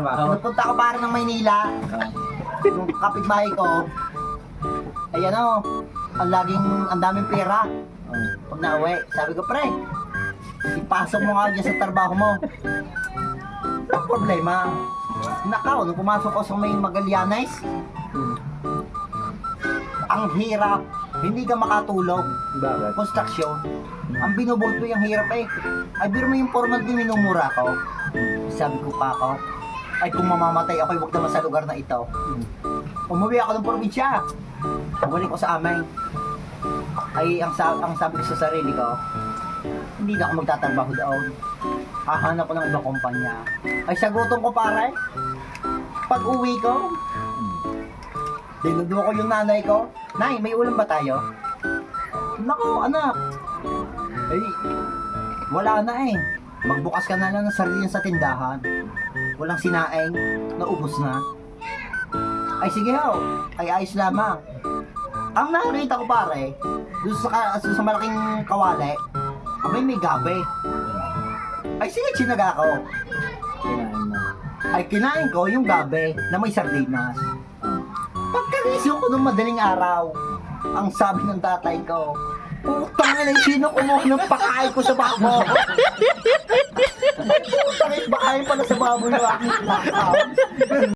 Pinupunta ko para ng Maynila. Yung kapitbahay ko, ay ano, ang daming pera. Pag nauwi, sabi ko, pre, ipasok mo nga dyan sa trabaho mo. Ang problema, nakaw, nung pumasok ko sa may Magallanes, ang hirap, hindi ka makatulog. Bakit? Construction, ang binubulto yung hirap eh. Ay, biro mo yung foreman din minumura ko. Sabi ko pa ako, ay kung mamamatay ako, huwag naman sa lugar na ito. Umuwi ako ng probinsya. Bumalik ko sa amin. Ay, ang sabi ko sa sarili ko, hindi na ako magtatrabaho doon. Hahanap ko ng ibang kumpanya. Ay, sagutom ko pare. Pag uwi ko, dinudo ko yung nanay ko. Nay, may ulam ba tayo? Nako, anak. Ay, wala na eh. Magbukas ka na lang ng sardinas sa tindahan. Walang sinaing, naubos na. Ay sige ho, ay ayos lamang. Ang nakita ko pare, doon sa malaking kawali, abay may gabi. Ay sige, chinaga ko. Kinain mo. Ay kinain ko yung gabi na may sardinas. Pagkarisyo ko nung madaling araw, ang sabi ng tatay ko, putang ina, sino kumuha ng pakain ko sa bako? Putang ina, pakain pala sa baboy ng aking takaw.